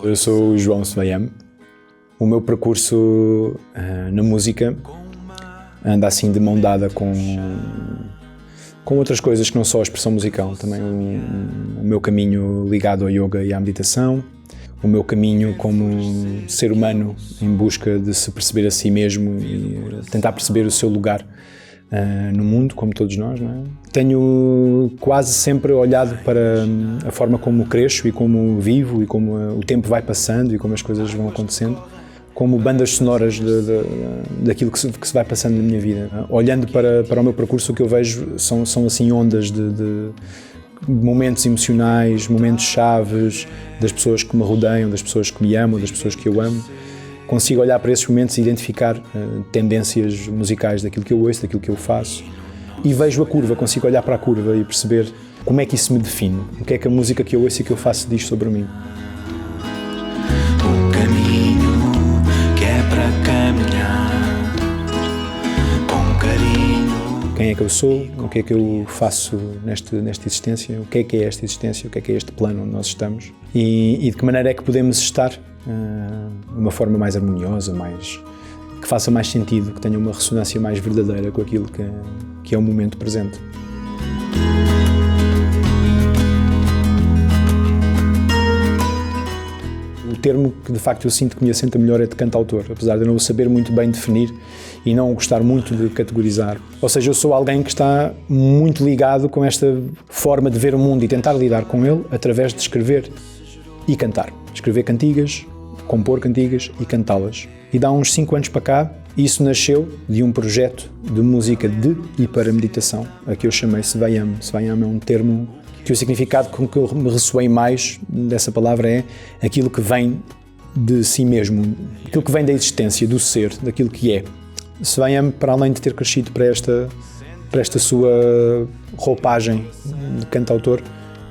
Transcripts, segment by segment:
Eu sou o João Svayam. O meu percurso na música anda assim de mão dada com outras coisas que não só a expressão musical. Também o meu caminho ligado ao yoga e à meditação. O meu caminho como ser humano em busca de se perceber a si mesmo e tentar perceber o seu lugar no mundo, como todos nós, não é? Tenho quase sempre olhado para a forma como cresço e como vivo e como o tempo vai passando e como as coisas vão acontecendo, como bandas sonoras daquilo que se vai passando na minha vida. Olhando para o meu percurso, o que eu vejo são assim ondas de momentos emocionais, momentos chaves das pessoas que me rodeiam, das pessoas que me amam, das pessoas que eu amo. Consigo olhar para esses momentos e identificar tendências musicais daquilo que eu ouço, daquilo que eu faço. E vejo a curva, consigo olhar para a curva e perceber como é que isso me define, o que é que a música que eu ouço e que eu faço diz sobre mim. Um caminho que é para caminhar, com carinho. Quem é que eu sou, o que é que eu faço nesta existência, o que é esta existência, o que é este plano onde nós estamos e de que maneira é que podemos estar de uma forma mais harmoniosa, que faça mais sentido, que tenha uma ressonância mais verdadeira com aquilo que é o momento presente. O termo que de facto eu sinto que me assenta melhor é de cantautor, apesar de eu não o saber muito bem definir e não gostar muito de categorizar. Ou seja, eu sou alguém que está muito ligado com esta forma de ver o mundo e tentar lidar com ele através de escrever e cantar. Escrever cantigas, compor cantigas e cantá-las. E dá uns 5 anos para cá, isso nasceu de um projeto de música de e para meditação, a que eu chamei Svayam. Svayam é um termo que o significado com que eu me ressoei mais dessa palavra é aquilo que vem de si mesmo, aquilo que vem da existência, do ser, daquilo que é. Svayam, para além de ter crescido para esta sua roupagem de cantautor,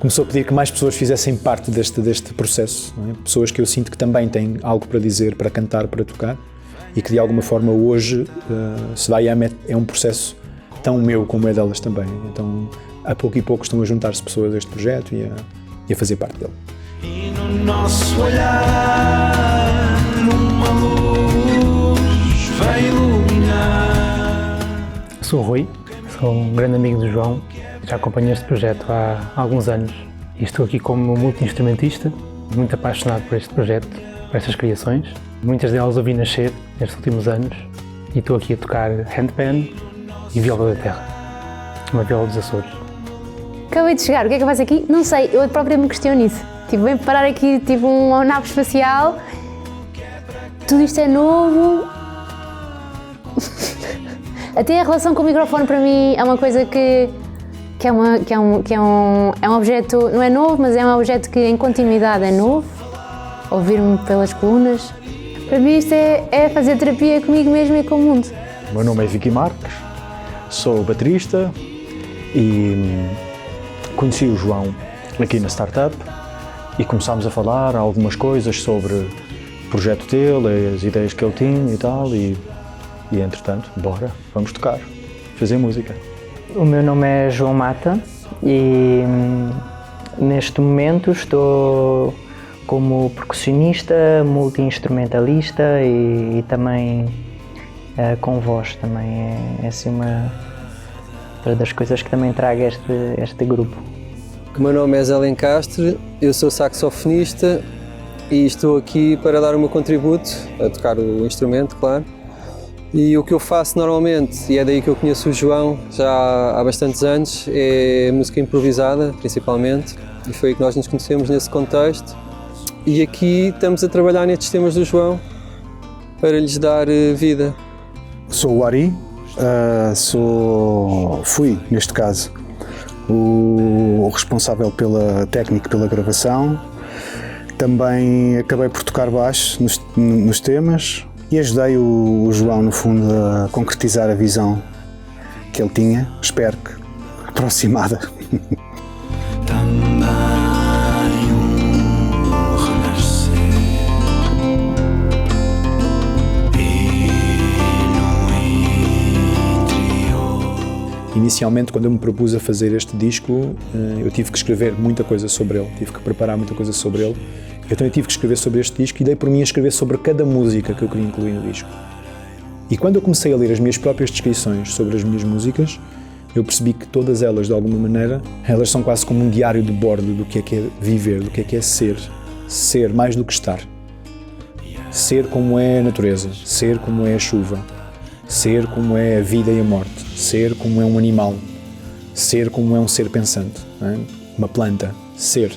começou a pedir que mais pessoas fizessem parte deste processo, não é? Pessoas que eu sinto que também têm algo para dizer, para cantar, para tocar e que de alguma forma hoje Svayam é um processo tão meu como é delas também. Então, a pouco e pouco estão a juntar-se pessoas a este projeto e a fazer parte dele. E no nosso olhar, uma luz vai iluminar. Sou o Rui, sou um grande amigo do João, já acompanho este projeto há alguns anos e estou aqui como multi-instrumentista, muito apaixonado por este projeto, por estas criações. Muitas delas ouvi nascer nestes últimos anos e estou aqui a tocar handpan e viola da terra, uma viola dos Açores. Acabei de chegar, o que é que eu faço aqui? Não sei, eu própria me questiono isso. Venho parar aqui, uma nave espacial, tudo isto é novo. Até a relação com o microfone para mim é uma coisa que é um objeto, não é novo, mas é um objeto que em continuidade é novo. Ouvir-me pelas colunas. Para mim isto é fazer terapia comigo mesmo e com o mundo. O meu nome é Vicky Marques, sou baterista e conheci o João aqui na Startup e começámos a falar algumas coisas sobre o projeto dele, as ideias que ele tinha e tal e entretanto, vamos tocar, fazer música. O meu nome é João Mata e neste momento estou como percussionista, multi-instrumentalista e também com voz. Também é assim uma das coisas que também trago este grupo. O meu nome é Zé Lencastre, eu sou saxofonista e estou aqui para dar o meu contributo, a tocar o instrumento, claro. E o que eu faço normalmente, e é daí que eu conheço o João já há bastantes anos, é música improvisada, principalmente, e foi aí que nós nos conhecemos nesse contexto. E aqui estamos a trabalhar nestes temas do João para lhes dar vida. Sou o Ari, fui, neste caso, o responsável pela técnica, pela gravação. Também acabei por tocar baixo nos temas. E ajudei o João, no fundo, a concretizar a visão que ele tinha, espero que aproximada. Também renascer e no interior. Inicialmente, quando eu me propus a fazer este disco, eu tive que escrever muita coisa sobre ele, tive que preparar muita coisa sobre ele Eu também tive que escrever sobre este disco e dei por mim a escrever sobre cada música que eu queria incluir no disco. E quando eu comecei a ler as minhas próprias descrições sobre as minhas músicas, eu percebi que todas elas, de alguma maneira, elas são quase como um diário de bordo do que é viver, do que é ser. Ser mais do que estar. Ser como é a natureza, ser como é a chuva, ser como é a vida e a morte, ser como é um animal, ser como é um ser pensante, não é? Uma planta, ser.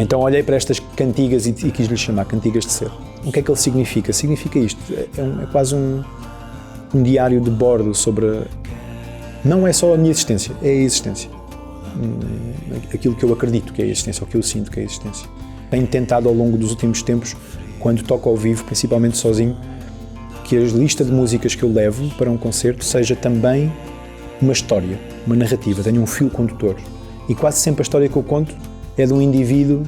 Então olhei para estas cantigas e quis-lhe chamar Cantigas de Ser. O que é que ele significa? Significa isto, é quase um diário de bordo sobre... Não é só a minha existência, é a existência. Aquilo que eu acredito que é a existência, o que eu sinto que é a existência. Tenho tentado ao longo dos últimos tempos, quando toco ao vivo, principalmente sozinho, que a lista de músicas que eu levo para um concerto seja também uma história, uma narrativa, tenha um fio condutor. E quase sempre a história que eu conto é de um indivíduo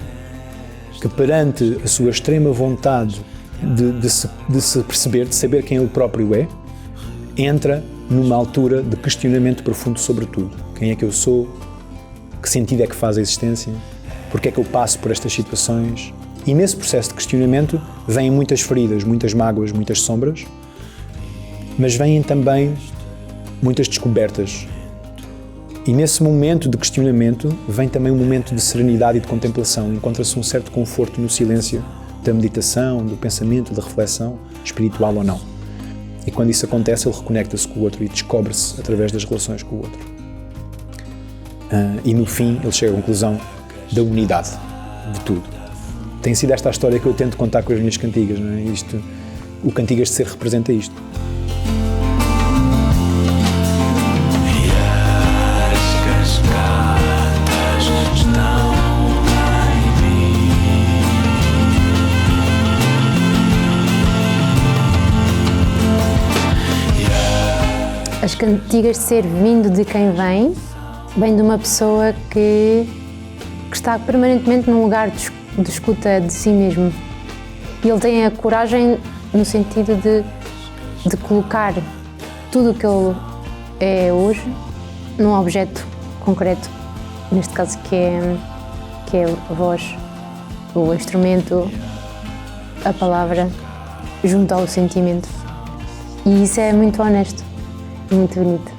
que, perante a sua extrema vontade de se perceber, de saber quem ele próprio é, entra numa altura de questionamento profundo sobre tudo. Quem é que eu sou? Que sentido é que faz a existência? Porque é que eu passo por estas situações? E nesse processo de questionamento vêm muitas feridas, muitas mágoas, muitas sombras, mas vêm também muitas descobertas. E nesse momento de questionamento vem também um momento de serenidade e de contemplação. Encontra-se um certo conforto no silêncio da meditação, do pensamento, da reflexão, espiritual ou não. E quando isso acontece, ele reconecta-se com o outro e descobre-se através das relações com o outro. E no fim, ele chega à conclusão da unidade de tudo. Tem sido esta a história que eu tento contar com as minhas cantigas, não é? O Cantigas de Ser representa isto. As cantigas de ser vindo de quem vem de uma pessoa que está permanentemente num lugar de escuta de si mesmo. E ele tem a coragem no sentido de colocar tudo o que ele é hoje num objeto concreto, neste caso que é a voz, o instrumento, a palavra, junto ao sentimento. E isso é muito honesto. Muito bonito.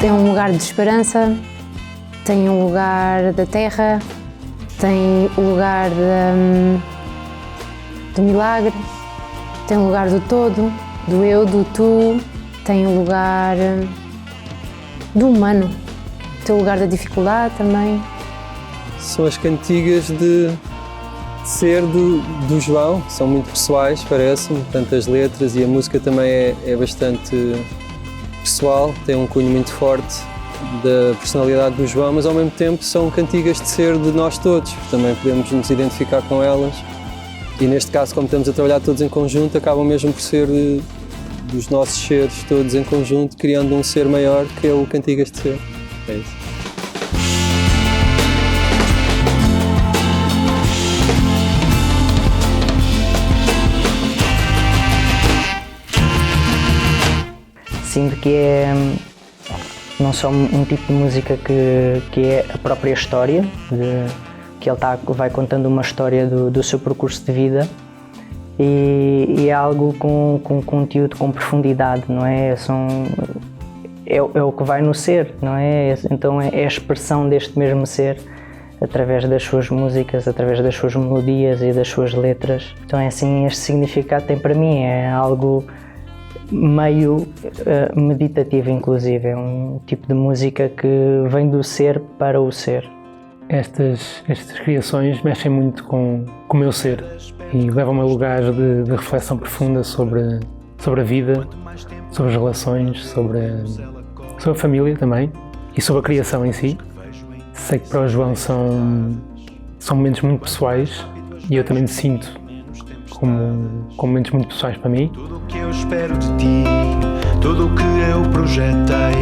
Tem um lugar de esperança, tem um lugar da terra, tem o lugar do milagre, tem o lugar do todo, do eu, do tu, tem o lugar do humano. Tem o lugar da dificuldade também. São as cantigas de ser do João, são muito pessoais, parece-me, tanto as letras e a música também é bastante pessoal, tem um cunho muito forte da personalidade do João, mas ao mesmo tempo são cantigas de ser de nós todos, também podemos nos identificar com elas e neste caso, como estamos a trabalhar todos em conjunto, acabam mesmo por ser dos nossos seres todos em conjunto, criando um ser maior que é o Cantigas de Ser. É isso. Sinto que é não só um tipo de música que é a própria história, que ele vai contando uma história do seu percurso de vida e é algo com conteúdo, com profundidade, não é? É o que vai no ser, não é? Então é a expressão deste mesmo ser através das suas músicas, através das suas melodias e das suas letras. Então é assim, este significado tem para mim, é algo meio meditativo inclusive, é um tipo de música que vem do ser para o ser. Estas criações mexem muito com o meu ser e levam-me a lugares de reflexão profunda sobre a vida, sobre as relações, sobre a família também e sobre a criação em si. Sei que para o João são são momentos muito pessoais e eu também me sinto como momentos muito pessoais para mim. Tudo o que eu espero de ti, tudo o que eu projetei,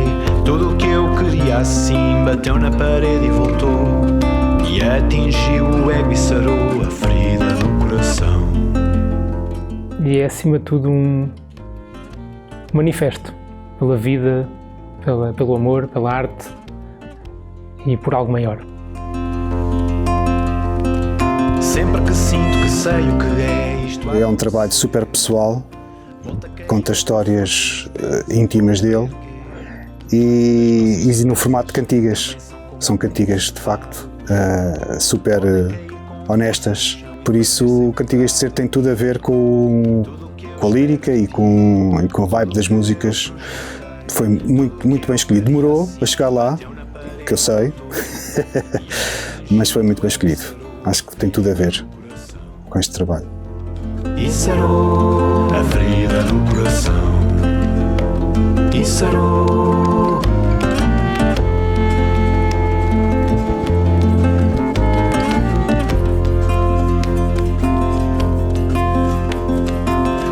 tudo o que eu queria assim, bateu na parede e voltou, e atingiu o ego e sarou a ferida do coração. E é acima de tudo um manifesto pela vida, pelo amor, pela arte e por algo maior. Sempre que sinto que sei o que é isto. É um trabalho super pessoal, conta histórias íntimas dele e no formato de cantigas. São cantigas de facto super honestas, por isso Cantigas de Ser tem tudo a ver com a lírica e com a vibe das músicas. Foi muito bem escolhido. Demorou a chegar lá, que eu sei, mas foi muito bem escolhido. Acho que tem tudo a ver com este trabalho. E sarou a ferida do coração. E sarou.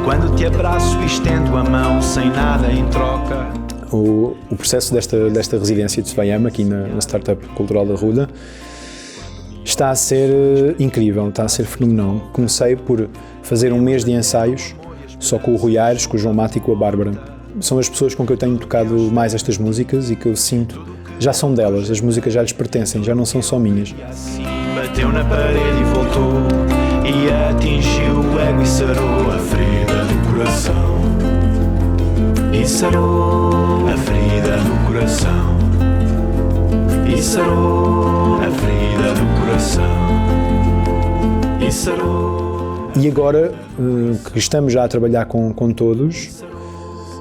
Quando te abraço e estendo a mão sem nada em troca. O processo desta residência de Svayam aqui na Startup Cultural da Ruda está a ser incrível, está a ser fenomenal. Comecei por fazer um mês de ensaios só com o Rui Aires, com o João Mata e com a Bárbara. São as pessoas com que eu tenho tocado mais estas músicas e que eu sinto, já são delas, as músicas já lhes pertencem, já não são só minhas. Assim bateu na parede e voltou, e atingiu o ego e sarou a ferida do coração. E sarou a ferida do coração. E sarou a ferida do coração. E sarou. E agora que estamos já a trabalhar com todos,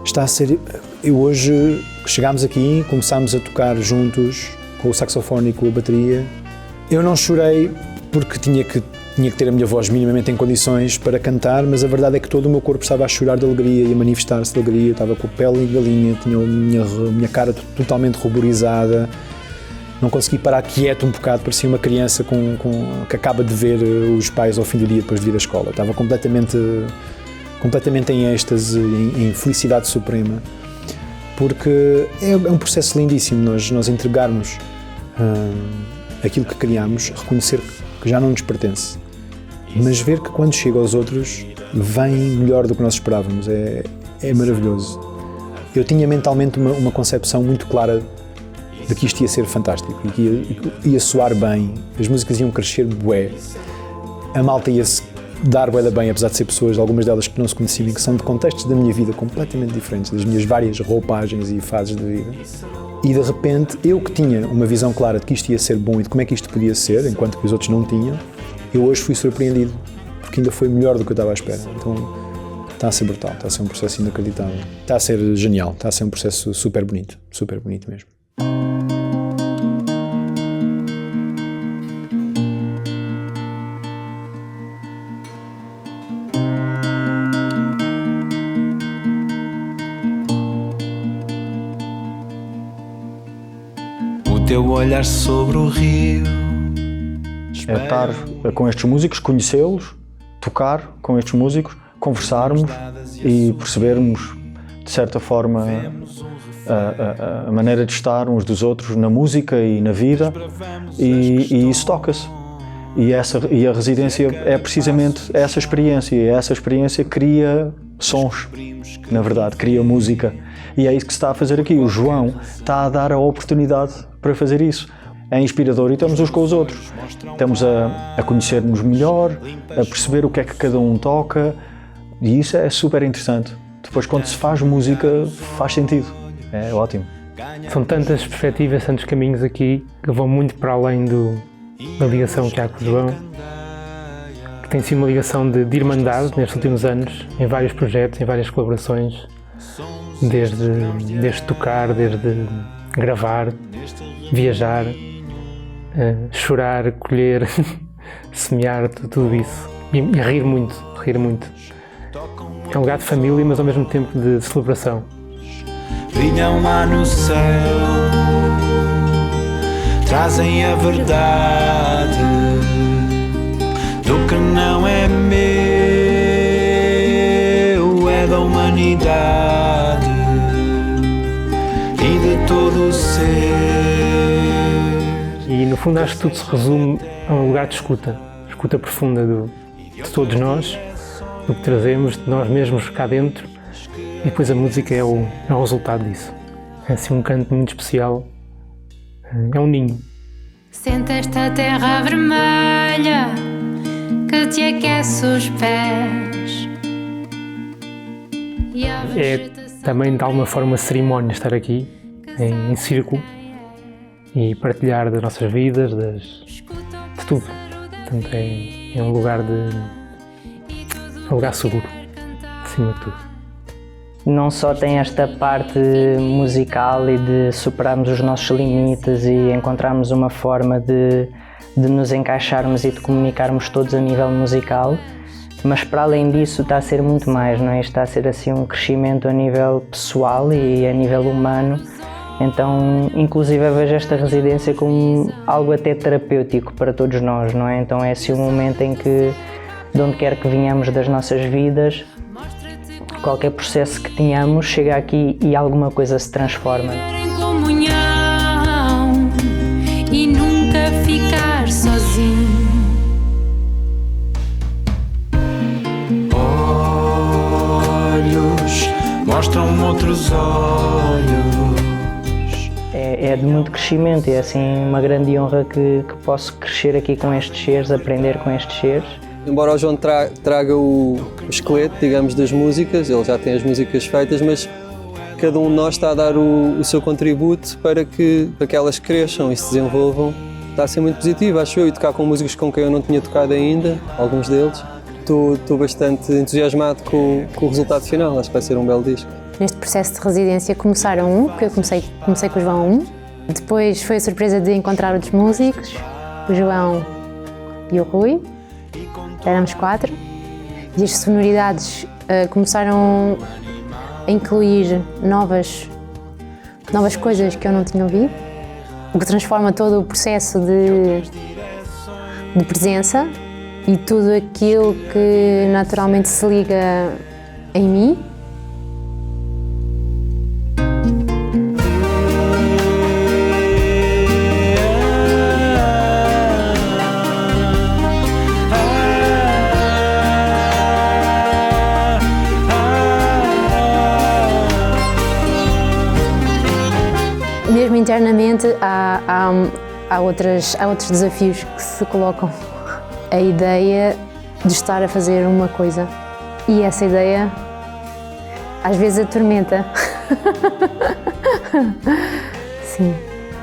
está a ser... Eu hoje chegámos aqui, começámos a tocar juntos com o saxofone e com a bateria. Eu não chorei porque tinha que ter a minha voz minimamente em condições para cantar, mas a verdade é que todo o meu corpo estava a chorar de alegria e a manifestar-se de alegria. Eu estava com a pele de galinha, tinha a minha cara totalmente ruborizada. Não consegui parar quieto um bocado, parecia uma criança que acaba de ver os pais ao fim do dia depois de vir à escola. Estava completamente em êxtase, em felicidade suprema, porque é um processo lindíssimo nós entregarmos aquilo que criamos, reconhecer que já não nos pertence, mas ver que quando chega aos outros vem melhor do que nós esperávamos, é maravilhoso. Eu tinha mentalmente uma concepção muito clara de que isto ia ser fantástico e que ia soar bem, as músicas iam crescer bué, a malta ia-se dar bué da bem, apesar de ser pessoas, algumas delas que não se conheciam e que são de contextos da minha vida completamente diferentes, das minhas várias roupagens e fases de vida. E de repente, eu que tinha uma visão clara de que isto ia ser bom e de como é que isto podia ser, enquanto que os outros não tinham, eu hoje fui surpreendido, porque ainda foi melhor do que eu estava à espera. Então está a ser brutal, está a ser um processo inacreditável, está a ser genial, está a ser um processo super bonito mesmo. Teu olhar sobre o rio. É estar com estes músicos, conhecê-los, tocar com estes músicos, conversarmos e percebermos, de certa forma, a maneira de estar uns dos outros na música e na vida, e isso toca-se. E a residência é precisamente essa experiência, e essa experiência cria sons, na verdade, cria música. E é isso que se está a fazer aqui. O João está a dar a oportunidade para fazer isso. É inspirador e estamos uns com os outros. Estamos a conhecer-nos melhor, a perceber o que é que cada um toca, e isso é super interessante. Depois, quando se faz música, faz sentido. É ótimo. São tantas perspectivas, tantos caminhos aqui que vão muito para além da ligação que há com o João, que tem sido uma ligação de irmandade nestes últimos anos, em vários projetos, em várias colaborações, desde tocar, desde gravar, viajar, chorar, colher, semear, tudo isso. E rir muito. É um lugar de família, mas ao mesmo tempo de celebração. Brilham lá no céu, trazem a verdade. não é meu, é da humanidade e de todo o ser. E no fundo acho que tudo se resume a um lugar de escuta profunda de todos nós, do que trazemos, de nós mesmos cá dentro, e depois a música é o resultado disso. É assim um canto muito especial, é um ninho. Sente esta terra vermelha que te aquece os pés. É também de alguma forma cerimónia estar aqui em círculo e partilhar das nossas vidas, de tudo. Portanto, é um lugar seguro, acima de tudo. Não só tem esta parte musical e de superarmos os nossos limites e encontrarmos uma forma de nos encaixarmos e de comunicarmos todos a nível musical, mas para além disso está a ser muito mais, não é? Está a ser assim um crescimento a nível pessoal e a nível humano. Então, inclusive, eu vejo esta residência como algo até terapêutico para todos nós, não é? Então é assim um momento em que, de onde quer que venhamos das nossas vidas, qualquer processo que tenhamos, chega aqui e alguma coisa se transforma. Em comunhão e nunca ficar sozinho. Olhos mostram outros olhos. É de muito crescimento e é assim uma grande honra que posso crescer aqui com estes seres, aprender com estes seres. Embora o João traga o esqueleto, digamos, das músicas, ele já tem as músicas feitas, mas cada um de nós está a dar o seu contributo para que elas cresçam e se desenvolvam. Está a ser muito positivo, acho eu, e tocar com músicos com quem eu não tinha tocado ainda, alguns deles. Estou bastante entusiasmado com o resultado final, acho que vai ser um belo disco. Neste processo de residência começaram porque eu comecei com o João depois foi a surpresa de encontrar outros músicos, o João e o Rui, éramos 4, e as sonoridades começaram a incluir novas coisas que eu não tinha ouvido, o que transforma todo o processo de presença e tudo aquilo que naturalmente se liga em mim. Mesmo internamente há outros desafios que se colocam. A ideia de estar a fazer uma coisa e essa ideia às vezes atormenta. Sim.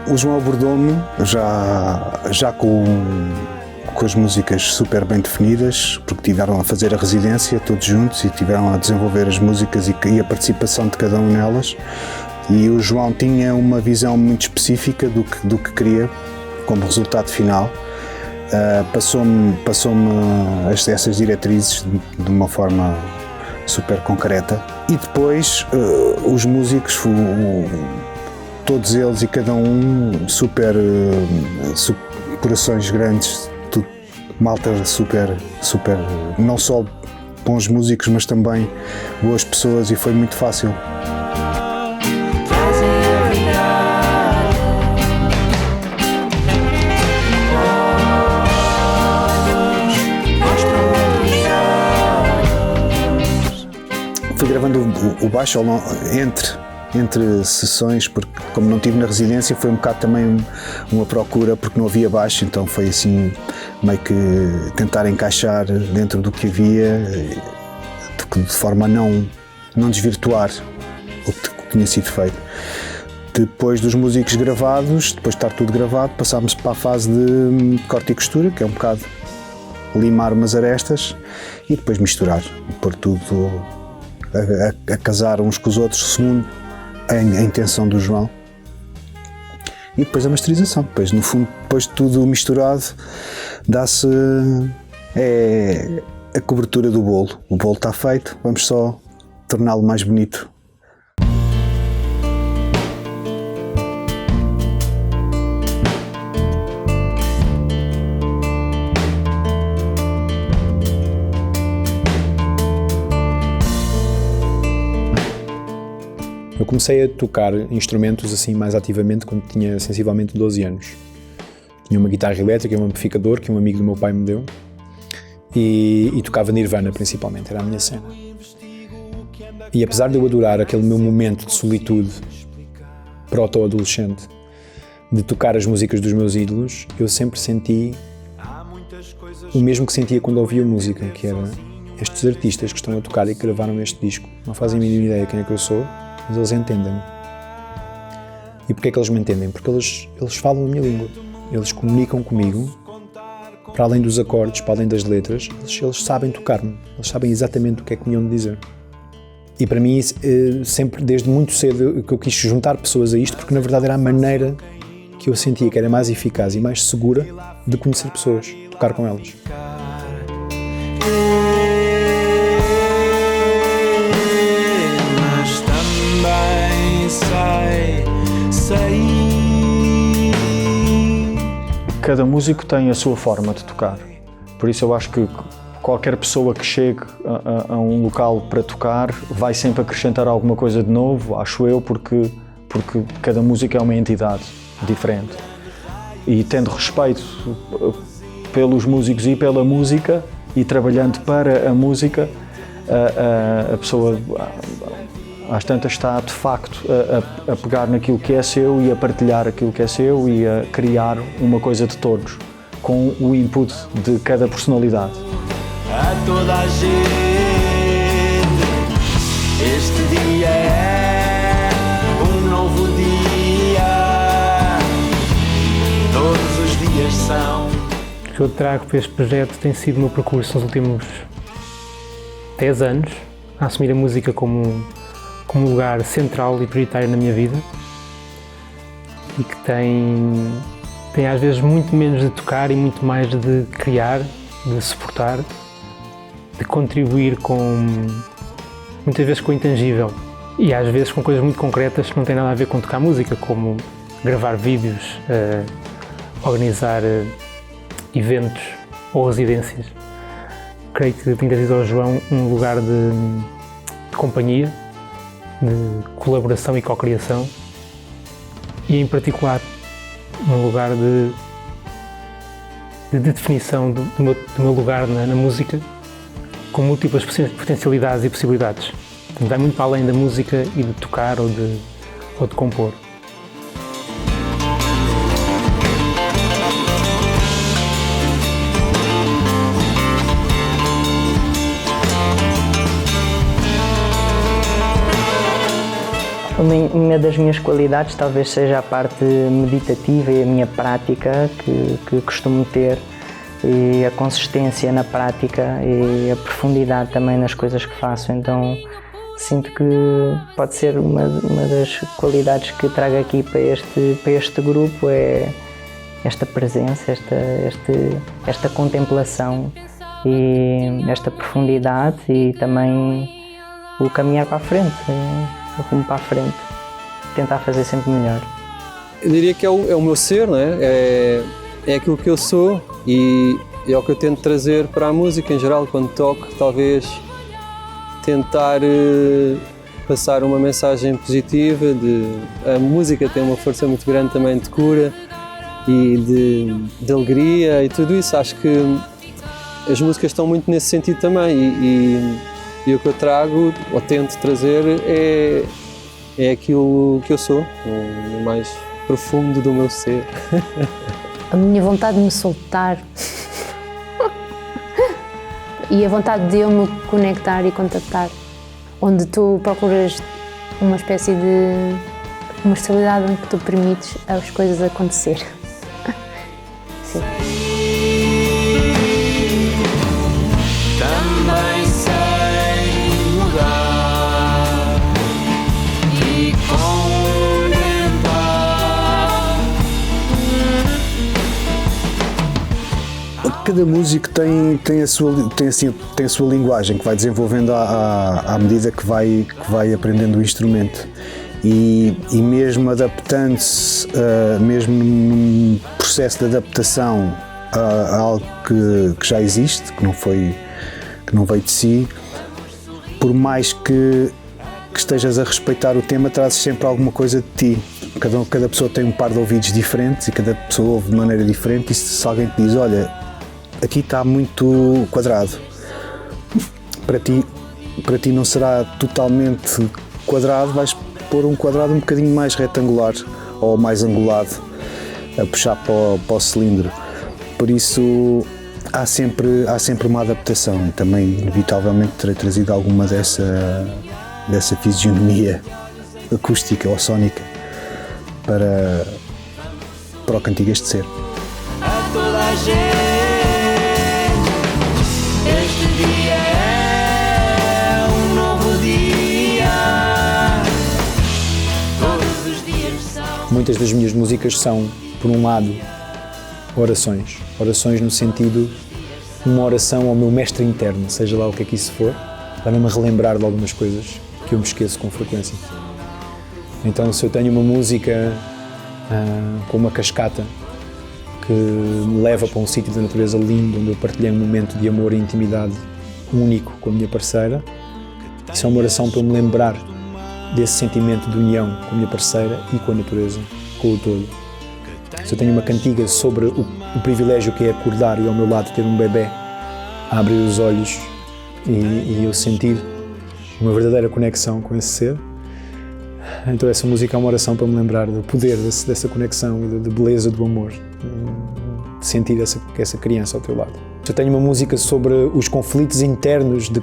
O João abordou-me já com as músicas super bem definidas, porque tiveram a fazer a residência todos juntos e tiveram a desenvolver as músicas e a participação de cada um nelas. E o João tinha uma visão muito específica do que queria como resultado final. Passou-me essas diretrizes de uma forma super concreta. E depois os músicos, todos eles e cada um, corações grandes, tudo, malta super, não só bons músicos, mas também boas pessoas, e foi muito fácil. Fui gravando o baixo entre sessões, porque como não estive na residência foi um bocado também uma procura, porque não havia baixo, então foi assim meio que tentar encaixar dentro do que havia, de forma a não desvirtuar o que tinha sido feito. Depois dos músicos gravados, depois de estar tudo gravado, passámos para a fase de corte e costura, que é um bocado limar umas arestas e depois misturar, pôr tudo a casar uns com os outros segundo a intenção do João. E depois a masterização, depois no fundo, depois de tudo misturado, dá-se a cobertura do bolo. O bolo está feito, vamos só torná-lo mais bonito. Eu comecei a tocar instrumentos assim mais ativamente quando tinha sensivelmente 12 anos. Tinha uma guitarra elétrica e um amplificador que um amigo do meu pai me deu e tocava Nirvana principalmente, era a minha cena. E apesar de eu adorar aquele meu momento de solitude proto-adolescente, de tocar as músicas dos meus ídolos, eu sempre senti o mesmo que sentia quando ouvia música, que era estes artistas que estão a tocar e que gravaram este disco. Não fazem a mínima ideia quem é que eu sou, mas eles entendem-me. E porquê é que eles me entendem? Porque eles falam a minha língua. Eles comunicam comigo, para além dos acordes, para além das letras, eles sabem tocar-me. Eles sabem exatamente o que é que me iam dizer. E para mim, sempre, desde muito cedo, que eu quis juntar pessoas a isto, porque na verdade era a maneira que eu sentia que era mais eficaz e mais segura de conhecer pessoas, tocar com elas. Mas também sei. Cada músico tem a sua forma de tocar, por isso eu acho que qualquer pessoa que chegue a um local para tocar vai sempre acrescentar alguma coisa de novo, acho eu, porque cada música é uma entidade diferente. E tendo respeito pelos músicos e pela música, e trabalhando para a música, a pessoa às tantas está de facto a pegar naquilo que é seu e a partilhar aquilo que é seu e a criar uma coisa de todos, com o input de cada personalidade. A toda a gente, este dia é um novo dia, todos os dias são. O que eu trago para este projeto tem sido o meu percurso nos últimos 10 anos, a assumir a música como um lugar central e prioritário na minha vida e que tem às vezes muito menos de tocar e muito mais de criar, de suportar, de contribuir muitas vezes com o intangível e às vezes com coisas muito concretas que não têm nada a ver com tocar música, como gravar vídeos, organizar eventos ou residências. Creio que tenho trazido ao João um lugar de companhia, de colaboração e co-criação e, em particular, um lugar de definição do meu lugar na música, com múltiplas potencialidades e possibilidades. Portanto, vai muito para além da música e de tocar ou de compor. Uma das minhas qualidades talvez seja a parte meditativa e a minha prática que costumo ter, e a consistência na prática e a profundidade também nas coisas que faço. Então sinto que pode ser uma das qualidades que trago aqui para este grupo, é esta presença, esta contemplação e esta profundidade, e também o caminhar para a frente. O rumo para a frente, tentar fazer sempre melhor. Eu diria que é o meu ser, não é? É aquilo que eu sou e é o que eu tento trazer para a música em geral, quando toco, talvez tentar passar uma mensagem positiva. A música tem uma força muito grande também de cura e de alegria e tudo isso. Acho que as músicas estão muito nesse sentido também e o que eu trago, ou tento trazer, é aquilo que eu sou, no mais profundo do meu ser. A minha vontade de me soltar e a vontade de eu me conectar e contactar, onde tu procuras uma espécie de uma estabilidade em que tu permites as coisas acontecer. Sim. Também sei mudar e contemplar. Cada músico tem a sua linguagem que vai desenvolvendo à medida que vai aprendendo o instrumento. E mesmo adaptando-se, mesmo num processo de adaptação a algo que já existe, que não veio de si, por mais que que estejas a respeitar o tema, trazes sempre alguma coisa de ti. Cada pessoa tem um par de ouvidos diferentes e cada pessoa ouve de maneira diferente, e se alguém te diz, olha, aqui está muito quadrado, para ti não será totalmente quadrado, vais pôr um quadrado um bocadinho mais retangular ou mais angulado, a puxar para o cilindro. Por isso há sempre uma adaptação. Também inevitavelmente terei trazido alguma dessa fisionomia acústica ou sónica para o Cantigas de Ser. A toda a gente, este dia é um novo dia. Todos os dias são. Muitas das minhas músicas são, por um lado, orações. Orações no sentido de uma oração ao meu mestre interno, seja lá o que é que isso for, para me relembrar de algumas coisas que eu me esqueço com frequência. Então, se eu tenho uma música com uma cascata que me leva para um sítio da natureza lindo, onde eu partilhei um momento de amor e intimidade único com a minha parceira, isso é uma oração para eu me lembrar desse sentimento de união com a minha parceira e com a natureza, com o todo. Se eu tenho uma cantiga sobre o privilégio que é acordar e ao meu lado ter um bebê a abrir os olhos e eu sentir uma verdadeira conexão com esse ser, então essa música é uma oração para me lembrar do poder dessa conexão e da beleza do amor, de sentir essa criança ao teu lado. Se eu tenho uma música sobre os conflitos internos de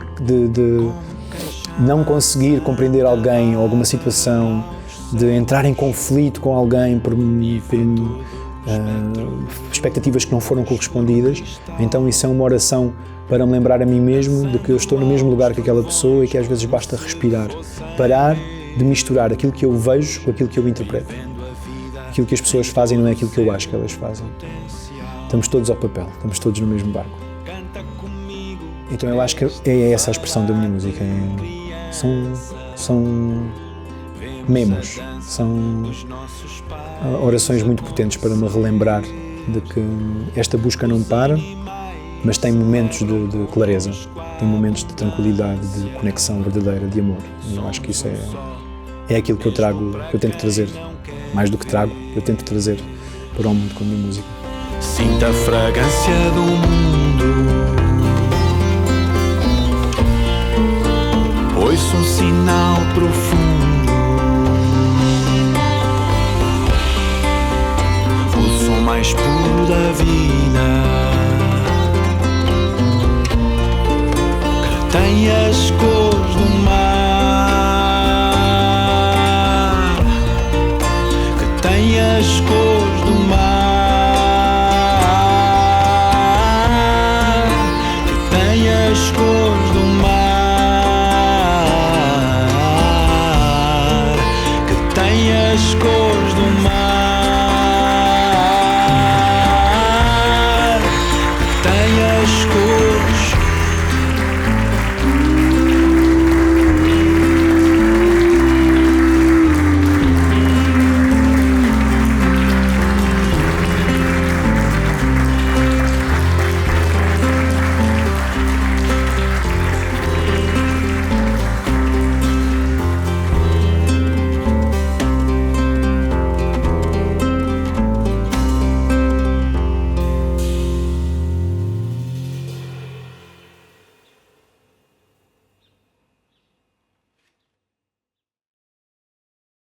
não conseguir compreender alguém ou alguma situação, de entrar em conflito com alguém por expectativas que não foram correspondidas, então isso é uma oração para me lembrar a mim mesmo de que eu estou no mesmo lugar que aquela pessoa e que às vezes basta respirar, parar de misturar aquilo que eu vejo com aquilo que eu interpreto. Aquilo que as pessoas fazem não é aquilo que eu acho que elas fazem. Estamos todos ao papel, estamos todos no mesmo barco. Então eu acho que é essa a expressão da minha música. São memos, são orações muito potentes para me relembrar de que esta busca não para, mas tem momentos de clareza, tem momentos de tranquilidade, de conexão verdadeira, de amor. E eu acho que isso é aquilo que eu trago, que eu tento trazer, mais do que trago, eu tento trazer para o mundo com a minha música. Sinta a fragrância do mundo, ouço um sinal profundo, o som mais puro da vida, que tem as cores